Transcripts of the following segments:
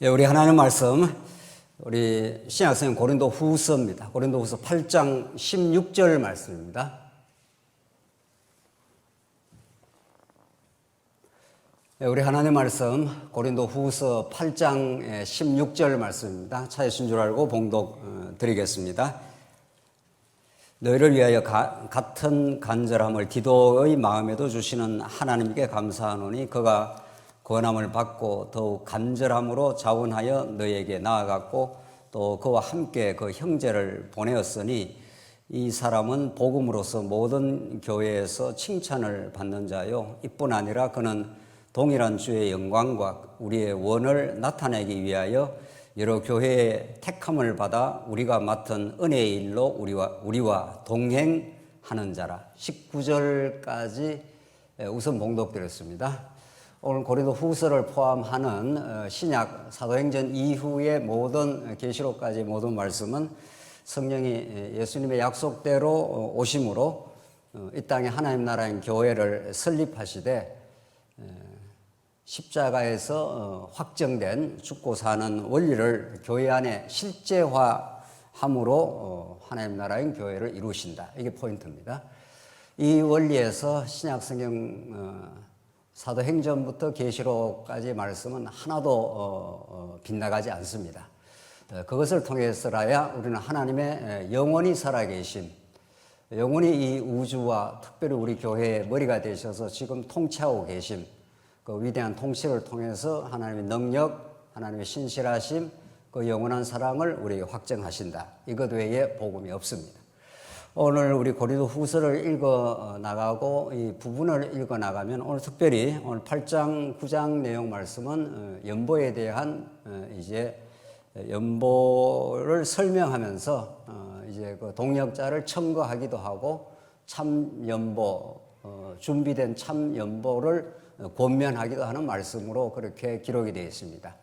예, 우리 하나님 말씀, 우리 신약성경 고린도 후서입니다. 고린도 후서 8장 16절 말씀입니다. 예, 우리 하나님 말씀, 고린도 후서 8장 16절 말씀입니다. 찾으신 줄 알고 봉독 드리겠습니다. 너희를 위하여 같은 간절함을 디도의 마음에도 주시는 하나님께 감사하노니 그가 권함을 받고 더욱 간절함으로 자원하여 너희에게 나아갔고 또 그와 함께 그 형제를 보내었으니 이 사람은 복음으로서 모든 교회에서 칭찬을 받는 자요 이뿐 아니라 그는 동일한 주의 영광과 우리의 원을 나타내기 위하여 여러 교회의 택함을 받아 우리가 맡은 은혜의 일로 우리와 동행하는 자라. 19절까지 우선 봉독드렸습니다. 오늘 고린도 후서를 포함하는 신약 사도행전 이후의 모든 계시록까지 모든 말씀은 성령이 예수님의 약속대로 오심으로 이 땅에 하나님 나라인 교회를 설립하시되 십자가에서 확정된 죽고 사는 원리를 교회 안에 실제화함으로 하나님 나라인 교회를 이루신다. 이게 포인트입니다. 이 원리에서 신약 성경 사도행전부터 계시록까지 말씀은 하나도 빗나가지 않습니다. 그것을 통해서라야 우리는 하나님의 영원히 살아계심, 영원히 이 우주와 특별히 우리 교회의 머리가 되셔서 지금 통치하고 계심, 그 위대한 통치를 통해서 하나님의 능력, 하나님의 신실하심, 그 영원한 사랑을 우리에게 확정하신다. 이것 외에 복음이 없습니다. 오늘 우리 고린도 후서를 읽어 나가고 이 부분을 읽어 나가면 오늘 특별히 오늘 8장, 9장 내용 말씀은 연보에 대한 이제 연보를 설명하면서 이제 그 동역자를 첨거하기도 하고 참 연보, 준비된 참 연보를 권면하기도 하는 말씀으로 그렇게 기록이 되어 있습니다.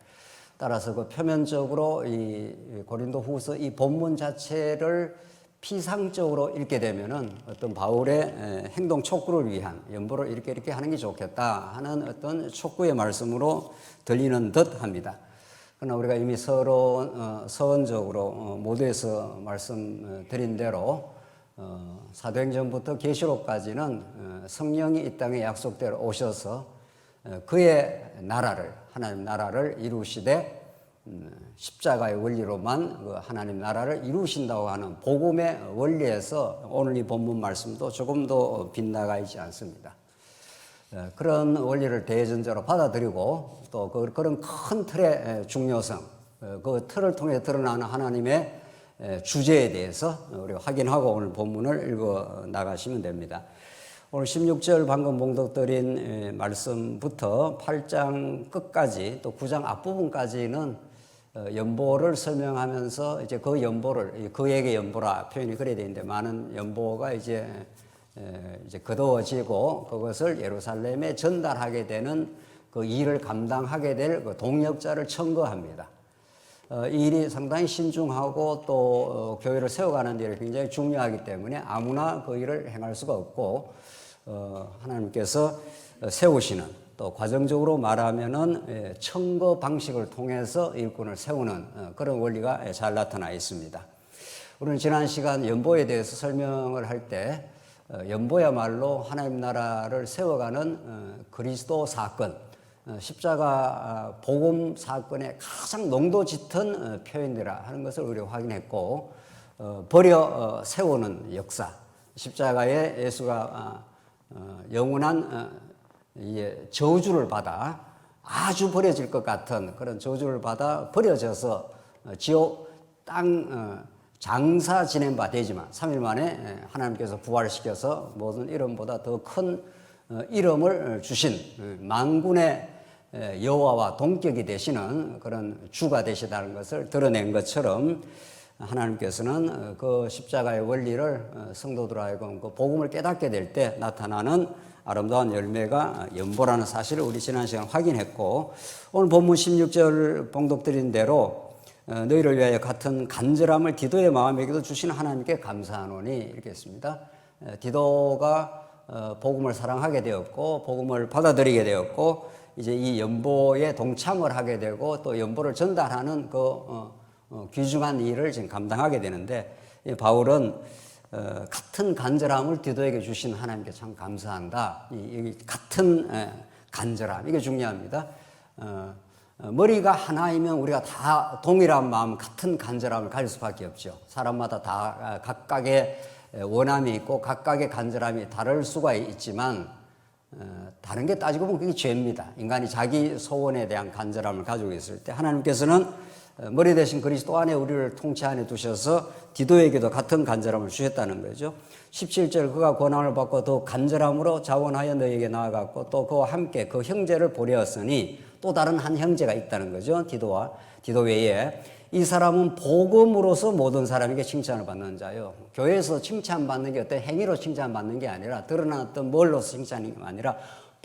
따라서 그 표면적으로 이 고린도 후서 이 본문 자체를 피상적으로 읽게 되면은 어떤 바울의 행동 촉구를 위한 연보를 이렇게 하는 게 좋겠다 하는 어떤 촉구의 말씀으로 들리는 듯 합니다. 그러나 우리가 이미 서원적으로 모두에서 말씀드린 대로 사도행전부터 계시록까지는 성령이 이 땅에 약속대로 오셔서 그의 나라를 하나님 나라를 이루시되 십자가의 원리로만 그 하나님 나라를 이루신다고 하는 복음의 원리에서 오늘 이 본문 말씀도 조금도 빗나가 있지 않습니다. 그런 원리를 대전제로 받아들이고 또 그런 큰 틀의 중요성, 그 틀을 통해 드러나는 하나님의 주제에 대해서 우리 확인하고 오늘 본문을 읽어 나가시면 됩니다. 오늘 16절 방금 봉독드린 말씀부터 8장 끝까지 또 9장 앞부분까지는 연보를 설명하면서 이제 그 연보를 그에게 연보라 표현이 그래야 되는데 많은 연보가 이제 거두어지고 그것을 예루살렘에 전달하게 되는 그 일을 감당하게 될 그 동역자를 첨거합니다. 이 일이 상당히 신중하고 또 교회를 세워가는 일이 굉장히 중요하기 때문에 아무나 그 일을 행할 수가 없고 하나님께서 세우시는 또 과정적으로 말하면은 첨거 방식을 통해서 일꾼을 세우는 그런 원리가 잘 나타나 있습니다. 우리는 지난 시간 연보에 대해서 설명을 할 때 연보야말로 하나님 나라를 세워가는 그리스도 사건, 십자가 복음 사건의 가장 농도 짙은 표현이라 하는 것을 우리가 확인했고 버려 세우는 역사, 십자가에 예수가 영원한 저주를 받아 아주 버려질 것 같은 그런 저주를 받아 버려져서 지옥 땅 장사 지낸 바 되지만 3일 만에 하나님께서 부활시켜서 모든 이름보다 더 큰 이름을 주신 만군의 여호와와 동격이 되시는 그런 주가 되시다는 것을 드러낸 것처럼 하나님께서는 그 십자가의 원리를 성도들 하여금 그 복음을 깨닫게 될 때 나타나는 아름다운 열매가 연보라는 사실을 우리 지난 시간 확인했고 오늘 본문 16절 봉독드린 대로 너희를 위하여 같은 간절함을 디도의 마음에게도 주시는 하나님께 감사하노니 이렇게 했습니다. 디도가 복음을 사랑하게 되었고 복음을 받아들이게 되었고 이제 이 연보에 동참을 하게 되고 또 연보를 전달하는 귀중한 일을 지금 감당하게 되는데, 바울은 같은 간절함을 디도에게 주신 하나님께 참 감사한다. 이 같은 간절함, 이게 중요합니다. 머리가 하나이면 우리가 다 동일한 마음, 같은 간절함을 가질 수밖에 없죠. 사람마다 다 각각의 원함이 있고 각각의 간절함이 다를 수가 있지만, 다른 게 따지고 보면 그게 죄입니다. 인간이 자기 소원에 대한 간절함을 가지고 있을 때 하나님께서는 머리 대신 그리스도 안에 우리를 통치 안에 두셔서 디도에게도 같은 간절함을 주셨다는 거죠. 17절, 그가 고난을 받고 더 간절함으로 자원하여 너에게 나아갔고 또 그와 함께 그 형제를 보내었으니, 또 다른 한 형제가 있다는 거죠. 디도 외에. 이 사람은 복음으로서 모든 사람에게 칭찬을 받는 자요. 교회에서 칭찬받는 게 어떤 행위로 칭찬받는 게 아니라, 드러난 어떤 뭘로서 칭찬이 아니라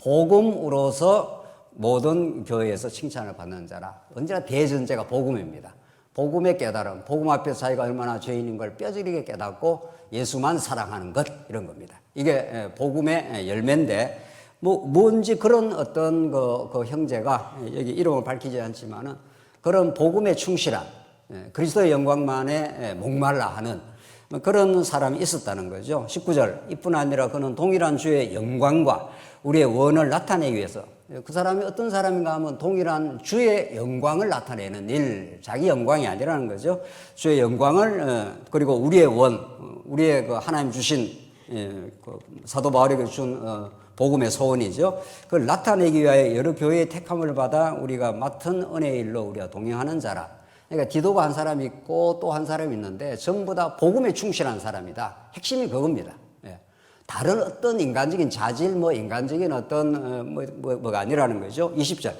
복음으로서 모든 교회에서 칭찬을 받는 자라. 언제나 대전제가 복음입니다. 복음의 깨달음, 복음 앞에서 자기가 얼마나 죄인인 걸 뼈저리게 깨닫고 예수만 사랑하는 것, 이런 겁니다. 이게 복음의 열매인데, 뭔지 그런 어떤 그 형제가, 여기 이름을 밝히지 않지만은, 그런 복음에 충실한, 그리스도의 영광만에 목말라 하는 그런 사람이 있었다는 거죠. 19절, 이뿐 아니라 그는 동일한 주의 영광과 우리의 원을 나타내기 위해서, 그 사람이 어떤 사람인가 하면 동일한 주의 영광을 나타내는 일, 자기 영광이 아니라는 거죠. 주의 영광을, 그리고 우리의 원, 우리의 그 하나님 주신, 그 사도 바울에게 준 복음의 소원이죠. 그걸 나타내기 위하여 여러 교회의 택함을 받아 우리가 맡은 은혜의 일로 우리가 동행하는 자라. 그러니까 디도가 한 사람이 있고 또 한 사람이 있는데 전부 다 복음에 충실한 사람이다. 핵심이 그겁니다. 다른 어떤 인간적인 자질, 인간적인 어떤 뭐가 아니라는 거죠. 20절.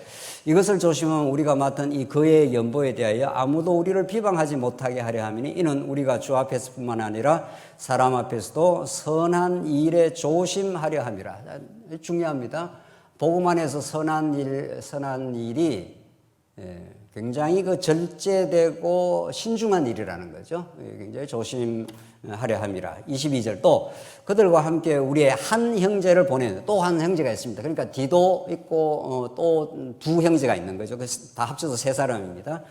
이것을 조심하면 우리가 맡은 이 그의 연보에 대하여 아무도 우리를 비방하지 못하게 하려 함이니, 이는 우리가 주 앞에서뿐만 아니라 사람 앞에서도 선한 일에 조심하려 함이라. 중요합니다. 복음 안에서 선한 일이 굉장히 그 절제되고 신중한 일이라는 거죠. 굉장히 조심하려 함이라. 22절, 또 그들과 함께 우리의 한 형제를 보내는, 또 한 형제가 있습니다. 그러니까 디도 있고 또 두 형제가 있는 거죠. 다 합쳐서 세 사람입니다.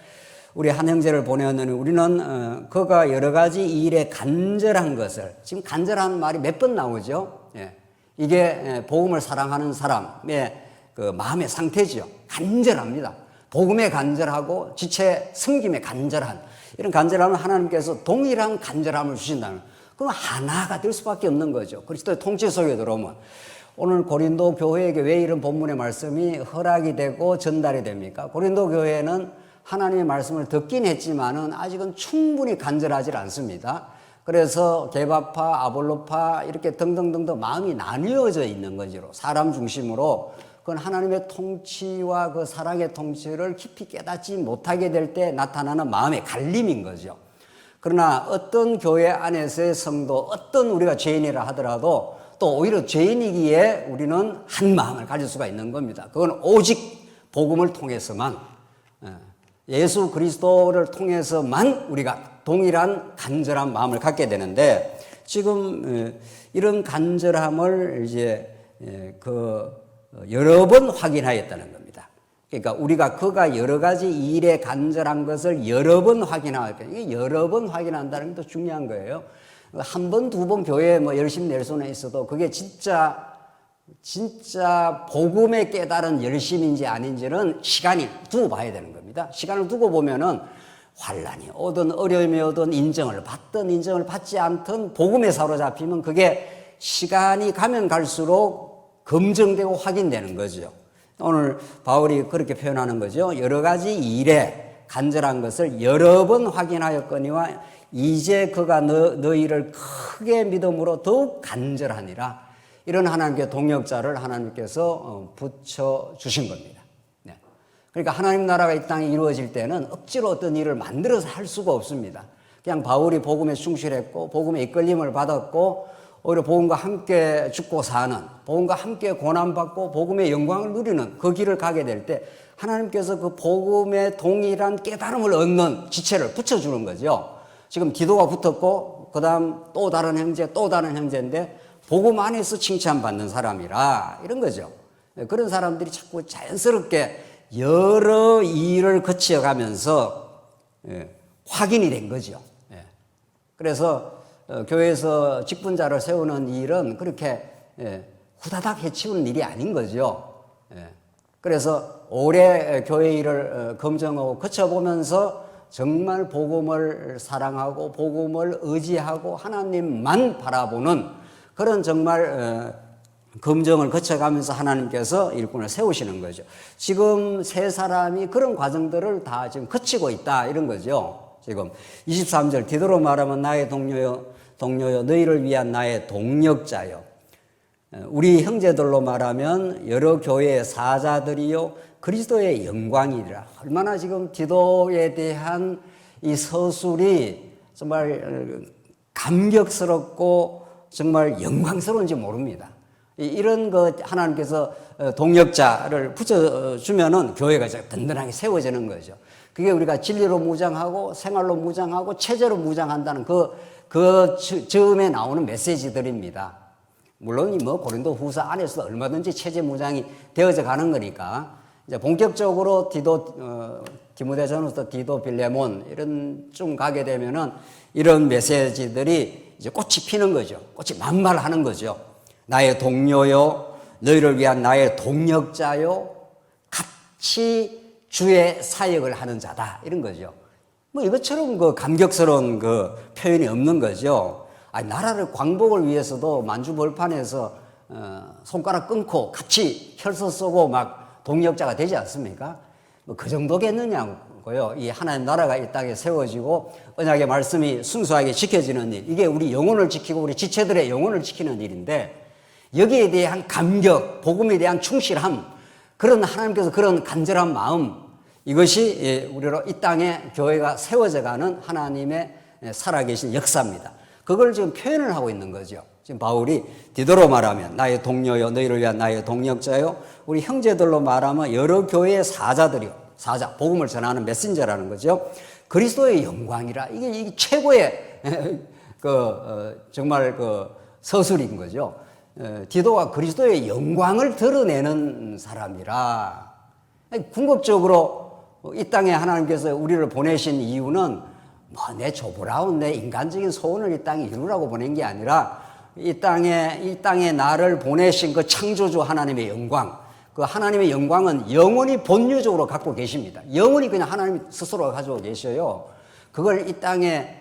우리 한 형제를 보내었느니 우리는 그가 여러 가지 일에 간절한 것을, 지금 간절한 말이 몇 번 나오죠. 이게 복음을 사랑하는 사람의 그 마음의 상태지요. 간절합니다. 복음에 간절하고 지체 섬김에 간절한, 이런 간절함을 하나님께서 동일한 간절함을 주신다면, 그럼 하나가 될 수밖에 없는 거죠. 그리스도의 통치 속에 들어오면. 오늘 고린도 교회에게 왜 이런 본문의 말씀이 허락이 되고 전달이 됩니까? 고린도 교회는 하나님의 말씀을 듣긴 했지만은 아직은 충분히 간절하지 않습니다. 그래서 개바파, 아볼로파 이렇게 등등등등 마음이 나뉘어져 있는 거죠. 사람 중심으로. 그건 하나님의 통치와 그 사랑의 통치를 깊이 깨닫지 못하게 될 때 나타나는 마음의 갈림인 거죠. 그러나 어떤 교회 안에서의 성도, 어떤 우리가 죄인이라 하더라도 또 오히려 죄인이기에 우리는 한 마음을 가질 수가 있는 겁니다. 그건 오직 복음을 통해서만, 예수 그리스도를 통해서만 우리가 동일한 간절한 마음을 갖게 되는데, 지금 이런 간절함을 이제 여러 번 확인하였다는 겁니다. 그러니까 우리가 그가 여러 가지 일에 간절한 것을 여러 번 확인하였다. 이게 여러 번 확인한다는 게 더 중요한 거예요. 한 번, 두 번 교회에 열심히 낼 수는 있어도 그게 진짜 복음에 깨달은 열심인지 아닌지는 시간이 두고 봐야 되는 겁니다. 시간을 두고 보면은 환난이 오든 어려움이 오든 인정을 받지 않든 복음에 사로잡히면 그게 시간이 가면 갈수록 검증되고 확인되는 거죠. 오늘 바울이 그렇게 표현하는 거죠. 여러 가지 일에 간절한 것을 여러 번 확인하였거니와 이제 그가 너희를 크게 믿음으로 더욱 간절하니라. 이런 하나님께 동역자를 하나님께서 붙여주신 겁니다. 네. 그러니까 하나님 나라가 이 땅에 이루어질 때는 억지로 어떤 일을 만들어서 할 수가 없습니다. 그냥 바울이 복음에 충실했고 복음에 이끌림을 받았고 오히려 복음과 함께 죽고 사는, 복음과 함께 고난받고 복음의 영광을 누리는 그 길을 가게 될 때 하나님께서 그 복음의 동일한 깨달음을 얻는 지체를 붙여주는 거죠. 지금 디도가 붙었고 그 다음 또 다른 형제인데 복음 안에서 칭찬받는 사람이라, 이런 거죠. 그런 사람들이 자꾸 자연스럽게 여러 일을 거쳐가면서 확인이 된 거죠. 그래서 교회에서 직분자를 세우는 일은 그렇게 후다닥 해치우는 일이 아닌 거죠. 그래서 오래 교회 일을 검증하고 거쳐보면서 정말 복음을 사랑하고 복음을 의지하고 하나님만 바라보는 그런 정말 검증을 거쳐가면서 하나님께서 일꾼을 세우시는 거죠. 지금 세 사람이 그런 과정들을 다 지금 거치고 있다 이런 거죠. 지금 23절 디도로 말하면 나의 동료여 너희를 위한 나의 동력자여. 우리 형제들로 말하면 여러 교회의 사자들이요 그리스도의 영광이라. 얼마나 지금 디도에 대한 이 서술이 정말 감격스럽고 정말 영광스러운지 모릅니다. 이런 것 하나님께서 동력자를 붙여주면은 교회가 든든하게 세워지는 거죠. 그게 우리가 진리로 무장하고 생활로 무장하고 체제로 무장한다는 그 즈음에 나오는 메시지들입니다. 물론 뭐 고린도 후서 안에서도 얼마든지 체제 무장이 되어져 가는 거니까 이제 본격적으로 디모데전서, 디도, 빌레몬 이런 좀 가게 되면은 이런 메시지들이 이제 꽃이 피는 거죠. 꽃이 만발하는 거죠. 나의 동료요, 너희를 위한 나의 동력자요, 같이 주의 사역을 하는 자다 이런 거죠. 뭐 이것처럼 그 감격스러운 그 표현이 없는 거죠. 아니, 나라를 광복을 위해서도 만주벌판에서 손가락 끊고 같이 혈서 쏘고 막 동력자가 되지 않습니까? 뭐 그 정도겠느냐고요. 이 하나님 나라가 이 땅에 세워지고 언약의 말씀이 순수하게 지켜지는 일, 이게 우리 영혼을 지키고 우리 지체들의 영혼을 지키는 일인데 여기에 대한 감격, 복음에 대한 충실함, 그런 하나님께서 그런 간절한 마음, 이것이 우리로 이 땅에 교회가 세워져가는 하나님의 살아계신 역사입니다. 그걸 지금 표현을 하고 있는 거죠. 지금 바울이 디도로 말하면 나의 동료요, 너희를 위한 나의 동력자요, 우리 형제들로 말하면 여러 교회의 사자들이요, 사자, 복음을 전하는 메신저라는 거죠. 그리스도의 영광이라. 이게 최고의 정말 서술인 거죠. 디도가 그리스도의 영광을 드러내는 사람이라. 궁극적으로 이 땅에 하나님께서 우리를 보내신 이유는 뭐 내 조보라운 내 인간적인 소원을 이 땅에 이루라고 보낸 게 아니라 이 땅에 나를 보내신 그 창조주 하나님의 영광, 그 하나님의 영광은 영원히 본유적으로 갖고 계십니다. 영원히 그냥 하나님 스스로 가지고 계셔요. 그걸 이 땅에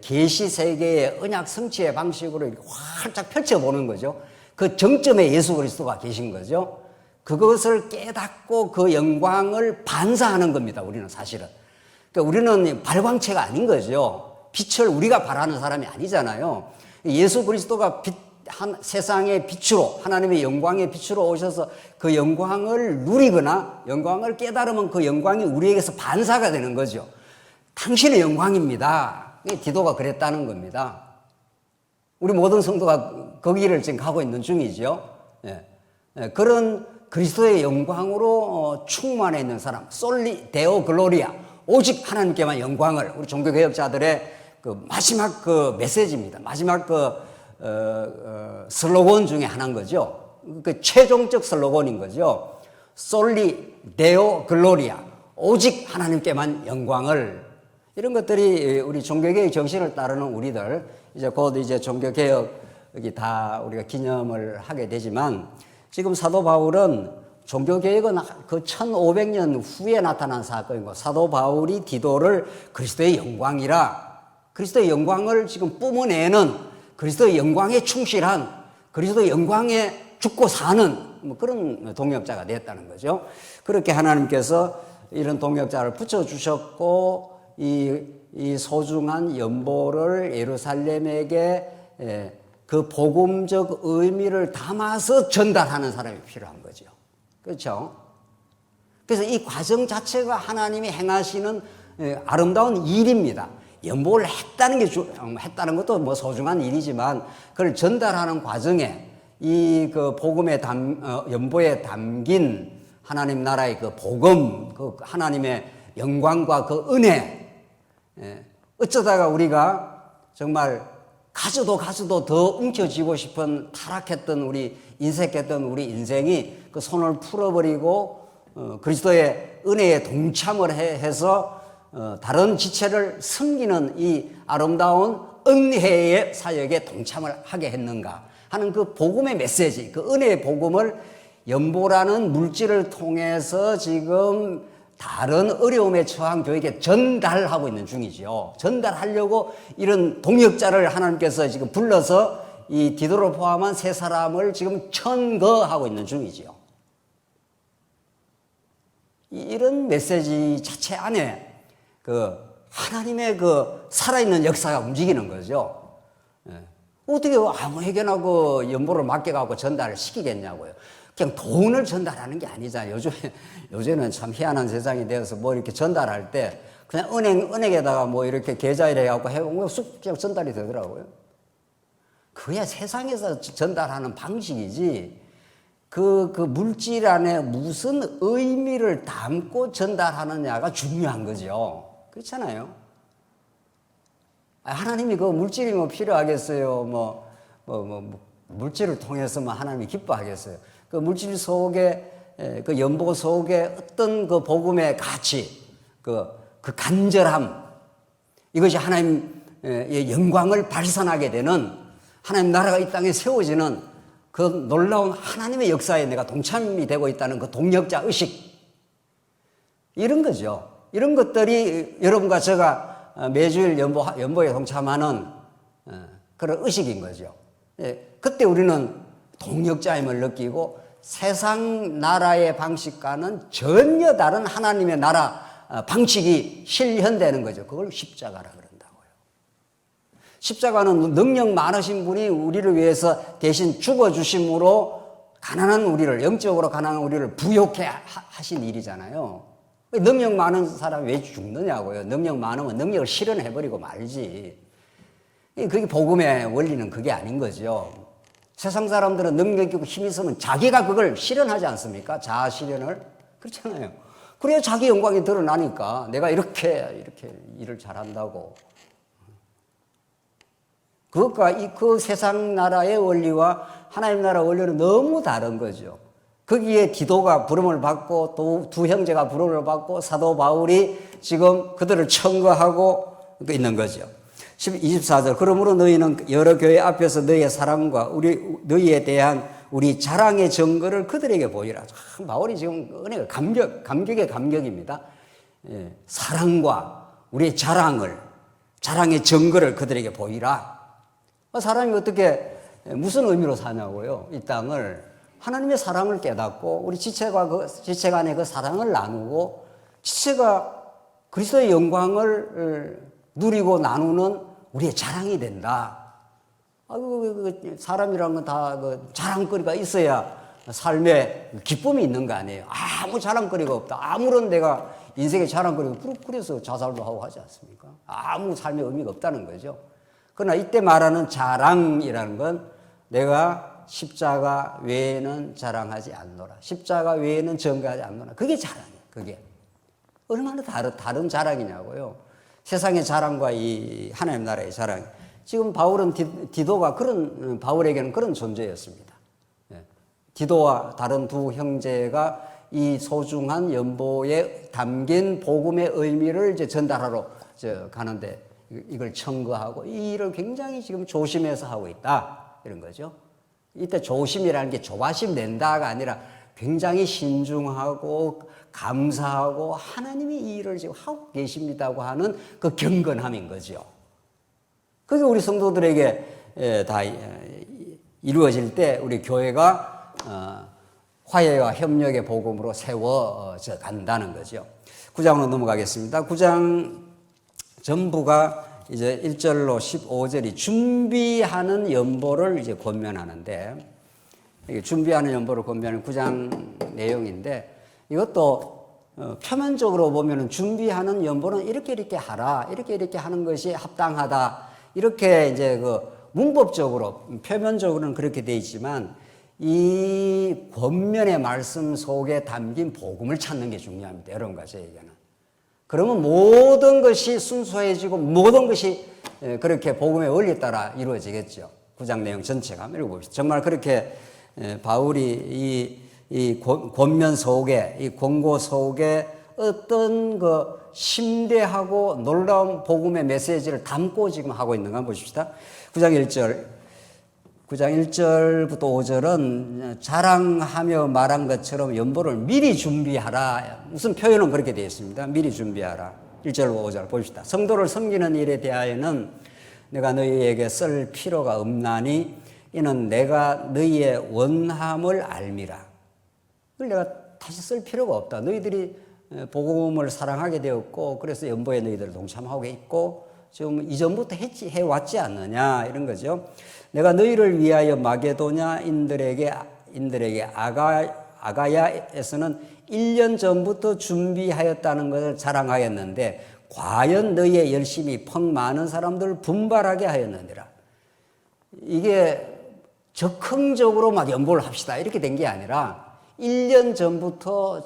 계시 세계의 언약 성취의 방식으로 이렇게 활짝 펼쳐보는 거죠. 그 정점에 예수 그리스도가 계신 거죠. 그것을 깨닫고 그 영광을 반사하는 겁니다. 우리는 사실은. 그러니까 우리는 발광체가 아닌 거죠. 빛을 우리가 발하는 사람이 아니잖아요. 예수 그리스도가 세상의 빛으로, 하나님의 영광의 빛으로 오셔서 그 영광을 누리거나 영광을 깨달으면 그 영광이 우리에게서 반사가 되는 거죠. 당신의 영광입니다. 디도가 그랬다는 겁니다. 우리 모든 성도가 거기를 지금 가고 있는 중이죠. 그런 그리스도의 영광으로 충만해 있는 사람, 솔리 데오 글로리아, 오직 하나님께만 영광을, 우리 종교개혁자들의 그 마지막 그 메시지입니다. 마지막 슬로건 중에 하나인 거죠. 그 최종적 슬로건인 거죠. 솔리 데오 글로리아, 오직 하나님께만 영광을. 이런 것들이 우리 종교개혁 정신을 따르는 우리들, 이제 곧 이제 종교개혁이 다 우리가 기념을 하게 되지만, 지금 사도 바울은 종교개혁은 그 1500년 후에 나타난 사건이고, 사도 바울이 디도를 그리스도의 영광이라, 그리스도의 영광을 지금 뿜어내는, 그리스도의 영광에 충실한, 그리스도의 영광에 죽고 사는 뭐 그런 동역자가 됐다는 거죠. 그렇게 하나님께서 이런 동역자를 붙여주셨고, 이 소중한 연보를 예루살렘에게 그 복음적 의미를 담아서 전달하는 사람이 필요한 거죠. 그렇죠? 그래서 이 과정 자체가 하나님이 행하시는 아름다운 일입니다. 연보를 했다는 것도 뭐 소중한 일이지만, 그걸 전달하는 과정에 이 그 복음의 연보에 담긴 하나님 나라의 그 복음, 그 하나님의 영광과 그 은혜, 어쩌다가 우리가 정말 가져도 더 움켜쥐고 싶은 타락했던 인색했던 우리 인생이 그 손을 풀어버리고 그리스도의 은혜에 동참을 해서 다른 지체를 섬기는 이 아름다운 은혜의 사역에 동참을 하게 했는가 하는 그 복음의 메시지, 그 은혜의 복음을 연보라는 물질을 통해서 지금 다른 어려움에 처한 교회에게 전달하고 있는 중이지요. 전달하려고 이런 동역자를 하나님께서 지금 불러서 이 디도를 포함한 세 사람을 지금 천거하고 있는 중이지요. 이런 메시지 자체 안에 그 하나님의 그 살아있는 역사가 움직이는 거죠. 어떻게 아무에게나 그 연보를 맡겨갖고 전달을 시키겠냐고요. 그냥 돈을 전달하는 게 아니잖아요. 요즘에는 참 희한한 세상이 되어서 뭐 이렇게 전달할 때 그냥 은행에다가 뭐 이렇게 계좌를 해갖고 해보면 쑥 그냥 전달이 되더라고요. 그게 세상에서 전달하는 방식이지 그 물질 안에 무슨 의미를 담고 전달하느냐가 중요한 거죠. 그렇잖아요. 하나님이 그 물질이 뭐 필요하겠어요. 물질을 통해서만 하나님이 기뻐하겠어요. 그 물질 속에, 그 연보 속에 어떤 그 복음의 가치, 그 간절함, 이것이 하나님의 영광을 발산하게 되는 하나님 나라가 이 땅에 세워지는 그 놀라운 하나님의 역사에 내가 동참이 되고 있다는 그 동역자 의식. 이런 거죠. 이런 것들이 여러분과 제가 매주일 연보에 동참하는 그런 의식인 거죠. 그때 우리는 동역자임을 느끼고 세상 나라의 방식과는 전혀 다른 하나님의 나라 방식이 실현되는 거죠. 그걸 십자가라 그런다고요. 십자가는 능력 많으신 분이 우리를 위해서 대신 죽어주심으로 가난한 우리를, 영적으로 가난한 우리를 부욕해 하신 일이잖아요. 능력 많은 사람이 왜 죽느냐고요. 능력 많으면 능력을 실현해버리고 말지. 그게 복음의 원리는 그게 아닌 거죠. 세상 사람들은 능력 있고 힘이 있으면 자기가 그걸 실현하지 않습니까? 자아 실현을. 그렇잖아요. 그래야 자기 영광이 드러나니까 내가 이렇게 일을 잘한다고. 그것과 그 세상 나라의 원리와 하나님 나라 원리는 너무 다른 거죠. 거기에 디도가 부름을 받고 또 두 형제가 부름을 받고 사도 바울이 지금 그들을 청거하고 있는 거죠. 24절 그러므로 너희는 여러 교회 앞에서 너희의 사랑과 너희에 대한 우리 자랑의 증거를 그들에게 보이라. 참 바울이 지금 은혜가 감격의 감격입니다. 사랑과 우리의 자랑의 증거를 그들에게 보이라. 사람이 어떻게 무슨 의미로 사냐고요. 이 땅을 하나님의 사랑을 깨닫고 우리 지체 간의 그 사랑을 나누고 지체가 그리스도의 영광을 누리고 나누는 우리의 자랑이 된다. 사람이란 건 다 자랑거리가 있어야 삶에 기쁨이 있는 거 아니에요. 아무 자랑거리가 없다. 아무런 내가 인생의 자랑거리가 그래서 자살도 하고 하지 않습니까? 아무 삶의 의미가 없다는 거죠. 그러나 이때 말하는 자랑이라는 건 내가 십자가 외에는 자랑하지 않노라. 십자가 외에는 증거하지 않노라. 그게 자랑이에요. 그게. 얼마나 다른 자랑이냐고요. 세상의 자랑과 이 하나님 나라의 자랑. 지금 바울은 디도가 바울에게는 그런 존재였습니다. 디도와 다른 두 형제가 이 소중한 연보에 담긴 복음의 의미를 이제 전달하러 가는데 이걸 청거하고 이 일을 굉장히 지금 조심해서 하고 있다. 이런 거죠. 이때 조심이라는 게 조바심 낸다가 아니라 굉장히 신중하고 감사하고 하나님이 이 일을 지금 하고 계십니다고 하는 그 경건함인 거죠. 그게 우리 성도들에게 다 이루어질 때 우리 교회가 화해와 협력의 복음으로 세워져 간다는 거죠. 9장으로 넘어가겠습니다. 9장 전부가 이제 1절로 15절이 준비하는 연보를 이제 권면하는데, 준비하는 연보를 권면하는 9장 내용인데, 이것도 표면적으로 보면은 준비하는 연보는 이렇게 하라, 이렇게 하는 것이 합당하다, 이렇게 이제 문법적으로, 표면적으로는 그렇게 돼 있지만, 이 권면의 말씀 속에 담긴 복음을 찾는 게 중요합니다. 여러분과 저에게는. 그러면 모든 것이 순수해지고 모든 것이 그렇게 복음의 원리에 따라 이루어지겠죠. 9장 내용 전체가 한번 읽어봅시다. 정말 그렇게 바울이 이 이 권면 속에, 이 권고 속에 어떤 그 심대하고 놀라운 복음의 메시지를 담고 지금 하고 있는가 보십시다. 9장 1절부터 5절은 자랑하며 말한 것처럼 연보를 미리 준비하라. 무슨 표현은 그렇게 되어 있습니다. 미리 준비하라. 1절과 5절 보십시다. 성도를 섬기는 일에 대하여는 내가 너희에게 쓸 필요가 없나니 이는 내가 너희의 원함을 알미라. 그걸 내가 다시 쓸 필요가 없다. 너희들이 복음을 사랑하게 되었고 그래서 연보에 너희들 동참하고 있고 지금 이전부터 해왔지 않느냐 이런 거죠. 내가 너희를 위하여 마게도냐인들에게 아가야에서는 1년 전부터 준비하였다는 것을 자랑하였는데 과연 너희의 열심이 펑 많은 사람들을 분발하게 하였느니라. 이게 적극적으로 막 연보를 합시다 이렇게 된 게 아니라 1년 전부터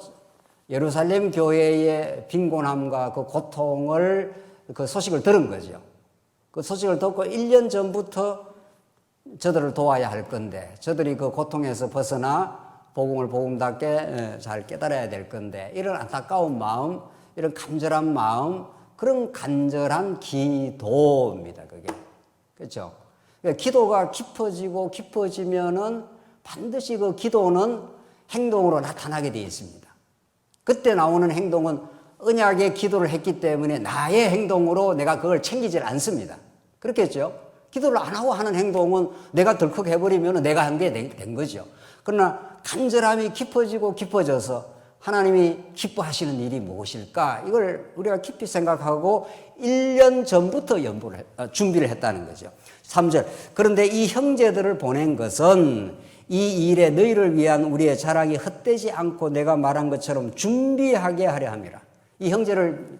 예루살렘 교회의 빈곤함과 그 고통을 그 소식을 들은 거죠. 그 소식을 듣고 1년 전부터 저들을 도와야 할 건데 저들이 그 고통에서 벗어나 복음을 복음답게 잘 깨달아야 될 건데 이런 안타까운 마음, 이런 간절한 마음, 그런 간절한 기도입니다. 그게 그렇죠. 그러니까 기도가 깊어지고 깊어지면은 반드시 그 기도는 행동으로 나타나게 되어 있습니다. 그때 나오는 행동은 언약의 기도를 했기 때문에 나의 행동으로 내가 그걸 챙기질 않습니다. 그렇겠죠? 기도를 안 하고 하는 행동은 내가 덜컥 해버리면 내가 한 게 된 거죠. 그러나 간절함이 깊어지고 깊어져서 하나님이 기뻐하시는 일이 무엇일까? 이걸 우리가 깊이 생각하고 1년 전부터 준비를 했다는 거죠. 3절. 그런데 이 형제들을 보낸 것은 이 일에 너희를 위한 우리의 자랑이 헛되지 않고 내가 말한 것처럼 준비하게 하려 함이라. 이 형제를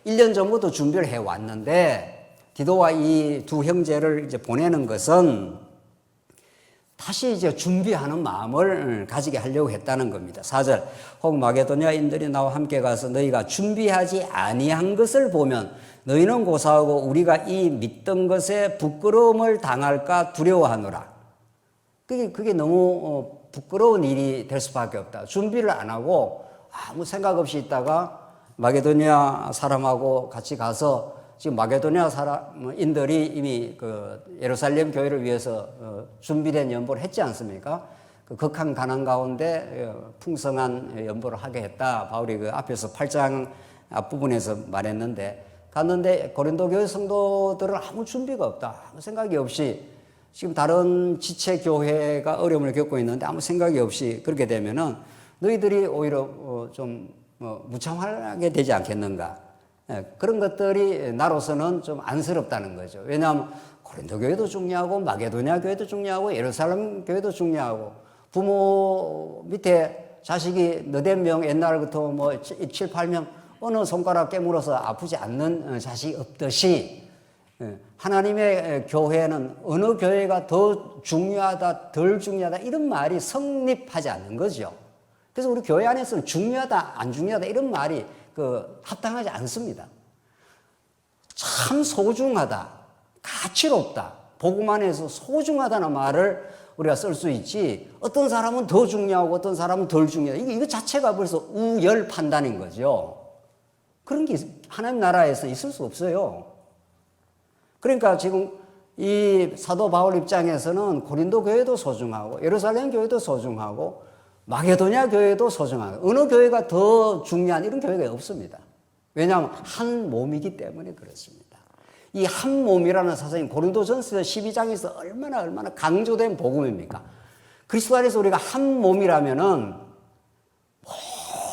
1년 전부터 준비를 해왔는데 디도와 이 두 형제를 이제 보내는 것은 다시 이제 준비하는 마음을 가지게 하려고 했다는 겁니다. 4절. 혹 마게도냐인들이 나와 함께 가서 너희가 준비하지 아니한 것을 보면 너희는 고사하고 우리가 이 믿던 것에 부끄러움을 당할까 두려워하노라. 그게 너무 부끄러운 일이 될 수밖에 없다. 준비를 안 하고 아무 생각 없이 있다가 마게도냐 사람하고 같이 가서 지금 마게도냐 사람인들이 이미 그 예루살렘 교회를 위해서 준비된 연보를 했지 않습니까? 그 극한 가난 가운데 풍성한 연보를 하게 했다. 바울이 그 앞에서 8장 앞부분에서 말했는데 갔는데 고린도 교회 성도들은 아무 준비가 없다. 아무 생각이 없이 지금 다른 지체 교회가 어려움을 겪고 있는데 아무 생각이 없이 그렇게 되면은 너희들이 오히려 좀 무참하게 되지 않겠는가? 그런 것들이 나로서는 좀 안쓰럽다는 거죠. 왜냐하면 고린도 교회도 중요하고 마게도냐 교회도 중요하고 예루살렘 교회도 중요하고 부모 밑에 자식이 너댓 명 옛날부터 7, 8명 어느 손가락 깨물어서 아프지 않는 자식이 없듯이 하나님의 교회는 어느 교회가 더 중요하다, 덜 중요하다 이런 말이 성립하지 않는 거죠. 그래서 우리 교회 안에서는 중요하다, 안 중요하다 이런 말이 합당하지 않습니다. 참 소중하다, 가치롭다, 복음 안에서 소중하다는 말을 우리가 쓸 수 있지 어떤 사람은 더 중요하고 어떤 사람은 덜 중요하다. 이거 자체가 벌써 우열 판단인 거죠. 그런 게 하나님 나라에서 있을 수 없어요. 그러니까 지금 이 사도 바울 입장에서는 고린도 교회도 소중하고 예루살렘 교회도 소중하고 마게도냐 교회도 소중하고 어느 교회가 더 중요한 이런 교회가 없습니다. 왜냐하면 한 몸이기 때문에 그렇습니다. 이 한 몸이라는 사상이 고린도전서 12장에서 얼마나 강조된 복음입니까? 그리스도 안에서 우리가 한 몸이라면은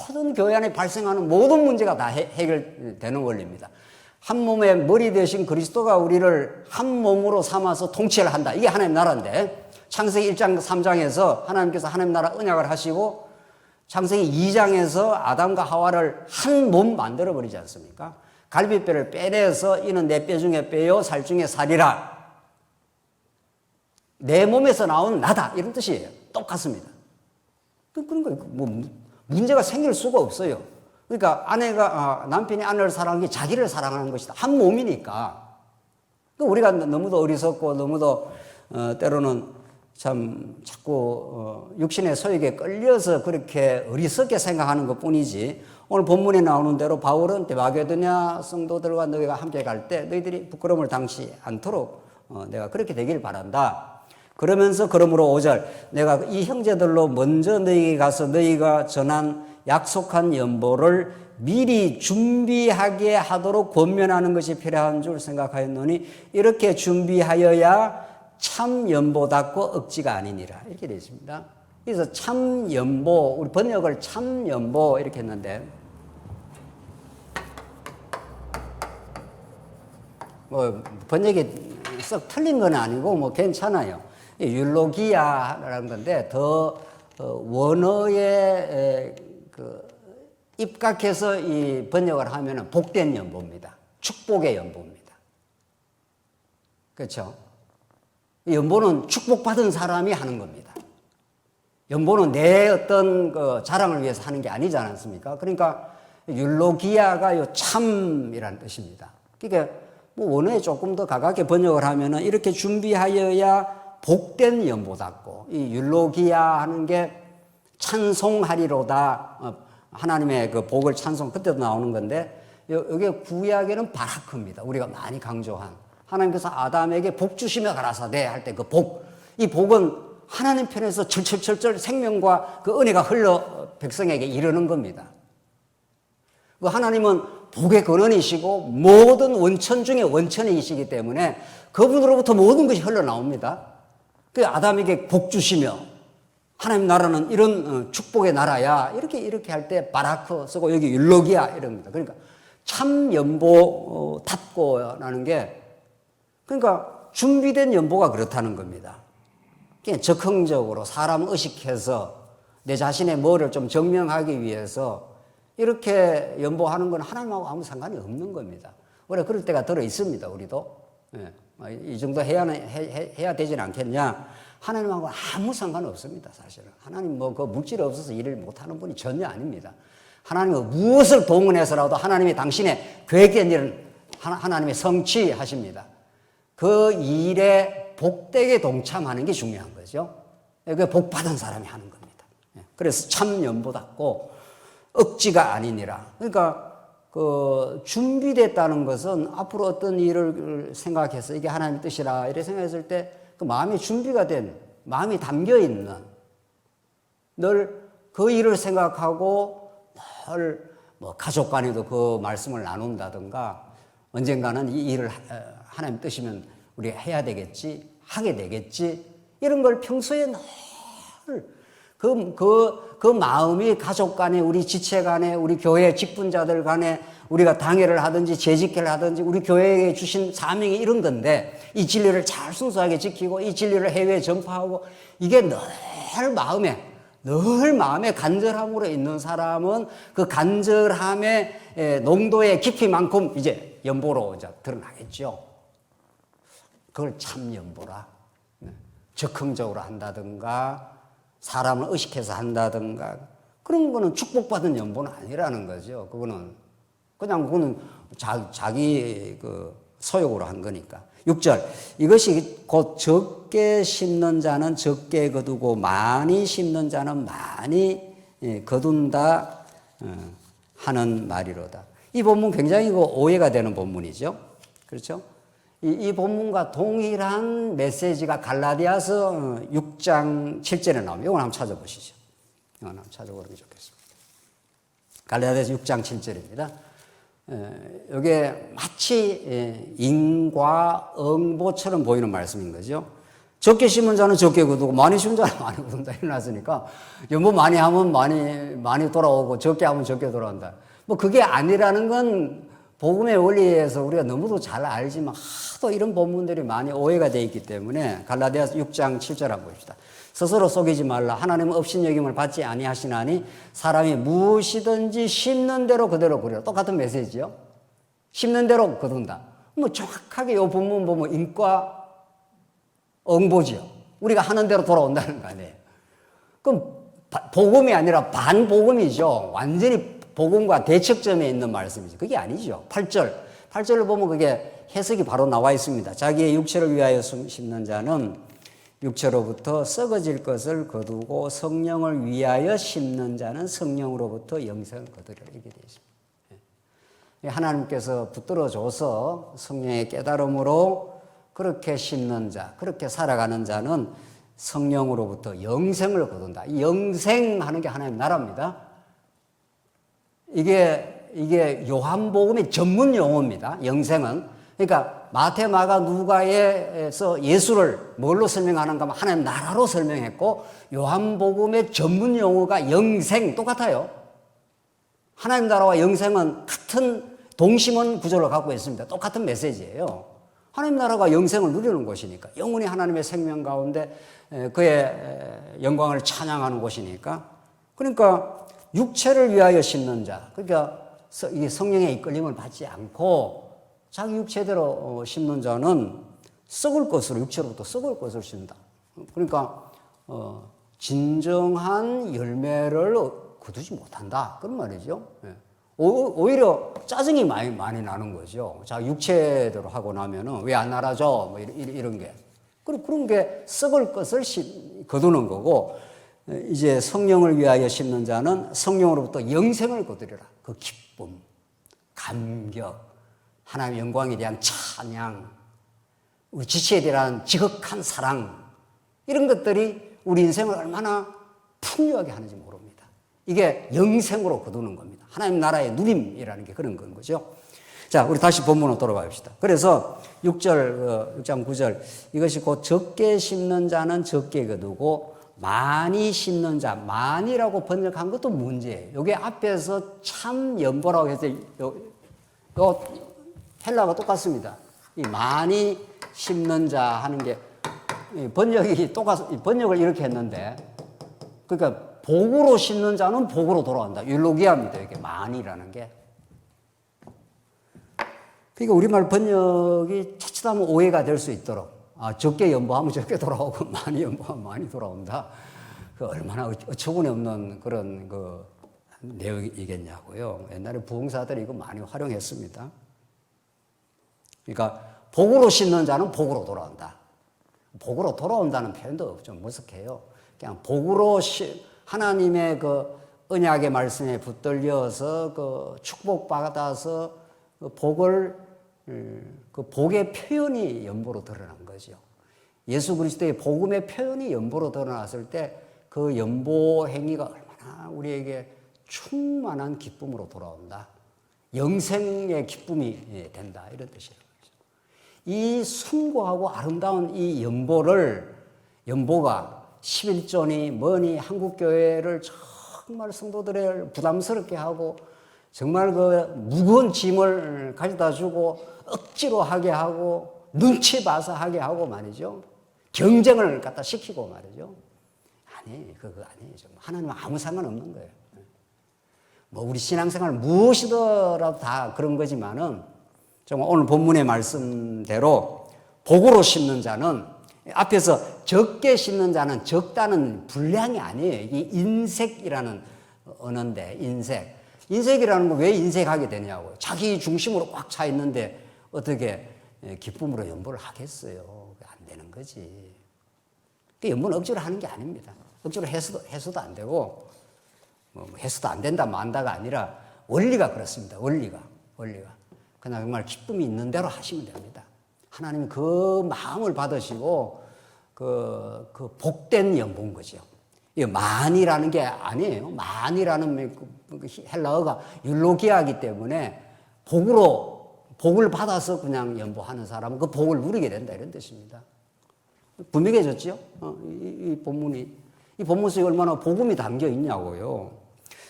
모든 교회 안에 발생하는 모든 문제가 다 해결되는 원리입니다. 한 몸의 머리 대신 그리스도가 우리를 한 몸으로 삼아서 통치를 한다. 이게 하나님 나라인데 창세기 1장 3장에서 하나님께서 하나님 나라 언약을 하시고 창세기 2장에서 아담과 하와를 한 몸 만들어 버리지 않습니까? 갈비뼈를 빼내서 이는 내 뼈 중에 뼈요 살 중에 살이라. 내 몸에서 나온 나다 이런 뜻이에요. 똑같습니다. 그런 거 문제가 생길 수가 없어요. 그러니까 남편이 아내를 사랑하는 게 자기를 사랑하는 것이다. 한 몸이니까. 우리가 너무도 어리석고 너무도 때로는 참 자꾸 육신의 소욕에 끌려서 그렇게 어리석게 생각하는 것 뿐이지, 오늘 본문에 나오는 대로 바울은 마게도냐 성도들과 너희가 함께 갈 때 너희들이 부끄러움을 당치 않도록 내가 그렇게 되길 바란다. 그러면서 그러므로 5절, 내가 이 형제들로 먼저 너희에게 가서 너희가 전한 약속한 연보를 미리 준비하게 하도록 권면하는 것이 필요한 줄 생각하였노니 이렇게 준비하여야 참 연보답고 억지가 아니니라. 이렇게 되어 있습니다. 그래서 참 연보, 우리 번역을 참 연보 이렇게 했는데, 뭐 번역이 썩 틀린 건 아니고 뭐 괜찮아요. 율로기아라는 건데 더 원어에 입각해서 이 번역을 하면은 복된 연보입니다. 축복의 연보입니다. 그렇죠? 연보는 축복받은 사람이 하는 겁니다. 연보는 내 어떤 자랑을 위해서 하는 게 아니지 않습니까? 그러니까 율로기아가 요 참이라는 뜻입니다. 그러니까 뭐 원어에 조금 더 가깝게 번역을 하면은 이렇게 준비하여야 복된 연보답고, 이 율로기아 하는 게 찬송하리로다, 하나님의 그 복을 찬송, 그때도 나오는 건데, 여기 구약에는 바라크입니다. 우리가 많이 강조한 하나님께서 아담에게 복 주시며 가라사대 할 때 그 복, 이 복은 하나님 편에서 철철철철 생명과 그 은혜가 흘러 백성에게 이르는 겁니다. 그 하나님은 복의 근원이시고 모든 원천 중에 원천이시기 때문에 그분으로부터 모든 것이 흘러나옵니다. 그 아담에게 복 주시며, 하나님 나라는 이런 축복의 나라야, 이렇게 할 때 바라크 쓰고 여기 율로기아 이럽니다. 그러니까 참 연보답고라는 게, 그러니까 준비된 연보가 그렇다는 겁니다. 그냥 적극적으로 사람을 의식해서 내 자신의 뭐를 좀 증명하기 위해서 이렇게 연보하는 건 하나님하고 아무 상관이 없는 겁니다. 원래 그럴 때가 들어 있습니다. 우리도. 이 정도 해야 되진 않겠냐. 하나님하고 아무 상관없습니다. 사실은. 하나님 그 물질이 없어서 일을 못하는 분이 전혀 아닙니다. 하나님은 무엇을 동원해서라도 하나님이 당신의 계획된 일을 하나님의 성취하십니다. 그 일에 복되게 동참하는 게 중요한 거죠. 그 복 받은 사람이 하는 겁니다. 그래서 참 연보답고 억지가 아니니라. 그러니까 준비됐다는 것은 앞으로 어떤 일을 생각해서 이게 하나님의 뜻이라 이렇게 생각했을 때 그 마음이 준비가 된, 마음이 담겨 있는, 늘 그 일을 생각하고 늘 뭐 가족 간에도 그 말씀을 나눈다든가, 언젠가는 이 일을 하나님 뜻이면 우리가 해야 되겠지, 하게 되겠지, 이런 걸 평소에 늘 그 마음이 가족 간에, 우리 지체 간에, 우리 교회 직분자들 간에, 우리가 당회를 하든지 재직회를 하든지 우리 교회에 주신 사명이 이런 건데, 이 진리를 잘 순수하게 지키고 이 진리를 해외에 전파하고, 이게 늘 마음에 간절함으로 있는 사람은 그 간절함의 농도의 깊이만큼 이제 연보로 이제 드러나겠죠. 그걸 참 연보라. 적극적으로 한다든가 사람을 의식해서 한다든가 그런 거는 축복받은 연보는 아니라는 거죠. 그거는 자기 소욕으로 한 거니까. 6절, 이것이 곧 적게 심는 자는 적게 거두고 많이 심는 자는 많이 거둔다 하는 말이로다. 이 본문 굉장히 오해가 되는 본문이죠. 그렇죠? 이 본문과 동일한 메시지가 갈라디아서 6장 7절에 나옵니다. 이걸 한번 찾아보시죠. 이걸 한번 찾아보는 게 좋겠습니다. 갈라디아서 6장 7절입니다. 이게 마치 인과 응보처럼 보이는 말씀인 거죠. 적게 심은 자는 적게 거두고 많이 심은 자는 많이 거둔다 일어났으니까 연보 많이 하면 많이 돌아오고 적게 하면 적게 돌아온다. 뭐 그게 아니라는 건 복음의 원리에서 우리가 너무도 잘 알지만 하도 이런 본문들이 많이 오해가 되어 있기 때문에 갈라디아서 6장 7절 한번 봅시다. 스스로 속이지 말라. 하나님은 업신여김을 받지 아니하시나니 사람이 무엇이든지 심는 대로 그대로 거두리라. 똑같은 메시지요. 심는 대로 거둔다. 뭐 정확하게 이 본문 보면 인과 응보지요. 우리가 하는 대로 돌아온다는 거 아니에요. 그럼 복음이 아니라 반복음이죠. 완전히 복음과 대척점에 있는 말씀이죠. 그게 아니죠. 8절을 보면 그게 해석이 바로 나와 있습니다. 자기의 육체를 위하여 심는 자는 육체로부터 썩어질 것을 거두고 성령을 위하여 심는 자는 성령으로부터 영생을 거두리라. 이렇게 되어 있습니다. 하나님께서 붙들어줘서 성령의 깨달음으로 그렇게 심는 자, 그렇게 살아가는 자는 성령으로부터 영생을 거둔다. 이 영생하는 게 하나님 나라입니다. 이게 요한복음의 전문 용어입니다. 영생은. 그러니까 마태, 마가, 누가에서 예수를 뭘로 설명하는가 하면 하나님 나라로 설명했고, 요한복음의 전문 용어가 영생, 똑같아요. 하나님 나라와 영생은 같은 동심원 구조를 갖고 있습니다. 똑같은 메시지예요. 하나님 나라가 영생을 누리는 곳이니까, 영원히 하나님의 생명 가운데 그의 영광을 찬양하는 곳이니까. 그러니까 육체를 위하여 심는 자, 그러니까 이게 성령의 이끌림을 받지 않고 자기 육체대로 심는 자는 썩을 것으로, 육체로부터 썩을 것을 심는다. 그러니까 진정한 열매를 거두지 못한다, 그런 말이죠. 오히려 짜증이 많이 나는 거죠. 자, 육체대로 하고 나면은 왜 안 날아줘? 뭐 이런 게. 그런 게 썩을 것을 거두는 거고, 이제 성령을 위하여 심는 자는 성령으로부터 영생을 거두리라. 그 기쁨, 감격, 하나님의 영광에 대한 찬양, 우리 지체에 대한 지극한 사랑, 이런 것들이 우리 인생을 얼마나 풍요하게 하는지 모릅니다. 이게 영생으로 거두는 겁니다. 하나님 나라의 누림이라는 게 그런 건 거죠. 자, 우리 다시 본문으로 돌아가 봅시다. 그래서 6장 9절, 이것이 곧 적게 심는 자는 적게 거두고 많이 심는 자, 많이라고 번역한 것도 문제예요. 이게 앞에서 참 연보라고 해서 요 헬라가 똑같습니다. 이 많이 심는 자 하는 게 번역이 번역을 이렇게 했는데, 그러니까 복으로 심는 자는 복으로 돌아온다. 율로기아입니다. 이게 많이라는 게. 그러니까 우리말 번역이 차치하면 오해가 될 수 있도록, 적게 연보하면 적게 돌아오고 많이 연보하면 많이 돌아온다. 그 얼마나 어처구니 없는 그런 그 내용이겠냐고요. 옛날에 부흥사들이 이거 많이 활용했습니다. 그러니까 복으로 심는 자는 복으로 돌아온다. 복으로 돌아온다는 표현도 좀 머쓱해요. 그냥 복으로 하나님의 그 언약의 말씀에 붙들려서 그 축복받아서 그 복의 표현이 연보로 드러난 거죠. 예수 그리스도의 복음의 표현이 연보로 드러났을 때 그 연보 행위가 얼마나 우리에게 충만한 기쁨으로 돌아온다. 영생의 기쁨이 된다. 이런 뜻이에요. 이 숭고하고 아름다운 이 연보가 11조니 뭐니 한국교회를 정말 성도들을 부담스럽게 하고 정말 그 무거운 짐을 가져다 주고 억지로 하게 하고 눈치 봐서 하게 하고 말이죠. 경쟁을 갖다 시키고 말이죠. 아니, 그거 아니죠. 하나님은 아무 상관없는 거예요. 뭐 우리 신앙생활 무엇이더라도 다 그런 거지만은 정말 오늘 본문의 말씀대로 복으로 심는 자는, 앞에서 적게 심는 자는 적다는 분량이 아니에요. 이게 인색이라는 언어인데, 인색이라는 건 왜 인색하게 되냐고요. 자기 중심으로 꽉 차 있는데 어떻게 기쁨으로 연보를 하겠어요. 안 되는 거지. 그 연보는 억지로 하는 게 아닙니다. 억지로 해서도 안 되고, 해서도 안 된다, 만다가 아니라 원리가 그렇습니다. 원리가. 그냥 정말 기쁨이 있는 대로 하시면 됩니다. 하나님이 그 마음을 받으시고 그 복된 연보인 거죠. 이 만이라는 게 아니에요. 만이라는 헬라어가 율로기아이기 때문에 복을 받아서 그냥 연보하는 사람은 그 복을 누리게 된다, 이런 뜻입니다. 분명해졌죠? 이 본문 속에 얼마나 복음이 담겨 있냐고요.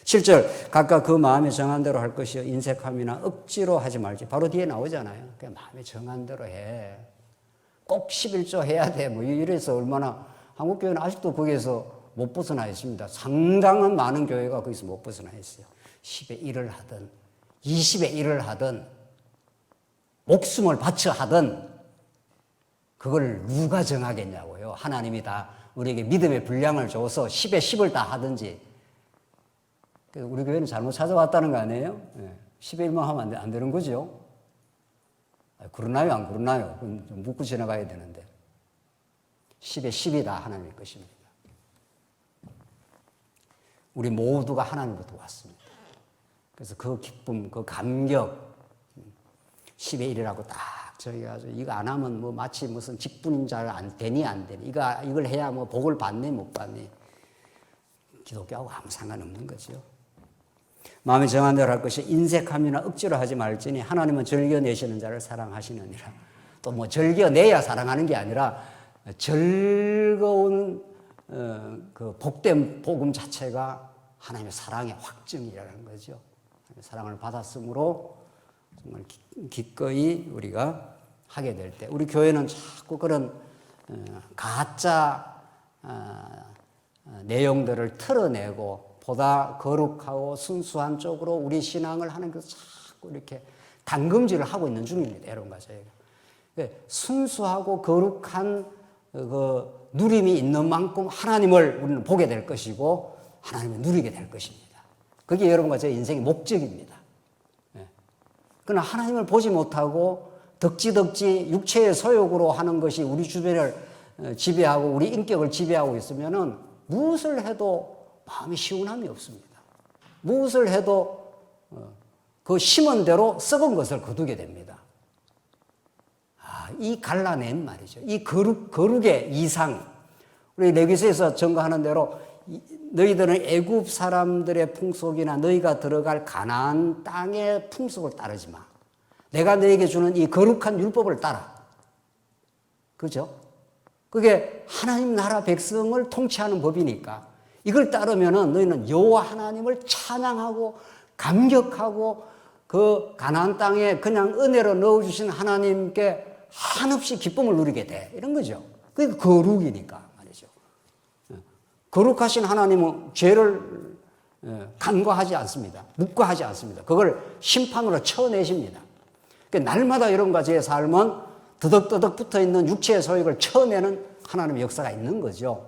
7절, 각각 그 마음에 정한 대로 할 것이요 인색함이나 억지로 하지 말지. 바로 뒤에 나오잖아요. 그냥 마음에 정한 대로 해. 꼭 11조 해야 돼. 뭐 이래서 얼마나, 한국교회는 아직도 거기에서 못 벗어나 있습니다. 상당한 많은 교회가 거기서 못 벗어나 있어요. 10의 1을 하든 20의 1을 하든 목숨을 바쳐 하든 그걸 누가 정하겠냐고요. 하나님이 다 우리에게 믿음의 분량을 줘서 10의 10을 다 하든지. 우리 교회는 잘못 찾아왔다는 거 아니에요? 10의 1만 하면 안 되는 거죠. 그러나요, 안 그러나요? 그럼 좀 묻고 지나가야 되는데. 10의 10이 다 하나님의 것입니다. 우리 모두가 하나님부터 왔습니다. 그래서 그 기쁨, 그 감격, 10의 1이라고 딱 저희가 이거 안 하면 뭐 마치 무슨 직분인 줄 안 되니 안 되니 이걸 해야 뭐 복을 받니 못 받니 기독교하고 아무 상관없는 거죠. 마음에 정한 대로 할 것이 인색함이나 억지로 하지 말지니 하나님은 즐겨내시는 자를 사랑하시느니라. 또 뭐 즐겨내야 사랑하는 게 아니라 즐거운 그 복된 복음 자체가 하나님의 사랑의 확증이라는 거죠. 사랑을 받았으므로 정말 기꺼이 우리가 하게 될 때 우리 교회는 자꾸 그런 가짜 내용들을 털어내고 보다 거룩하고 순수한 쪽으로 우리 신앙을 하는 것을 자꾸 이렇게 담금질을 하고 있는 중입니다. 여러분과 저희가. 순수하고 거룩한 그 누림이 있는 만큼 하나님을 우리는 보게 될 것이고 하나님을 누리게 될 것입니다. 그게 여러분과 제 인생의 목적입니다. 그러나 하나님을 보지 못하고 덕지덕지 육체의 소욕으로 하는 것이 우리 주변을 지배하고 우리 인격을 지배하고 있으면은 무엇을 해도 마음이 시원함이 없습니다. 무엇을 해도 그 심은 대로 썩은 것을 거두게 됩니다. 이 갈라낸 말이죠. 이 거룩의 이상. 우리 레위기서에서 증거하는 대로 너희들은 애굽 사람들의 풍속이나 너희가 들어갈 가나안 땅의 풍속을 따르지 마. 내가 너에게 주는 이 거룩한 율법을 따라. 그죠? 그게 하나님 나라 백성을 통치하는 법이니까 이걸 따르면은 너희는 여호와 하나님을 찬양하고 감격하고 그 가나안 땅에 그냥 은혜로 넣어주신 하나님께 한없이 기쁨을 누리게 돼. 이런 거죠. 그게 거룩이니까 말이죠. 거룩하신 하나님은 죄를 간과하지 않습니다. 묵과하지 않습니다. 그걸 심판으로 쳐내십니다. 그러니까 날마다 여러분과 제 삶은 더덕더덕 붙어있는 육체의 소욕을 쳐내는 하나님의 역사가 있는 거죠.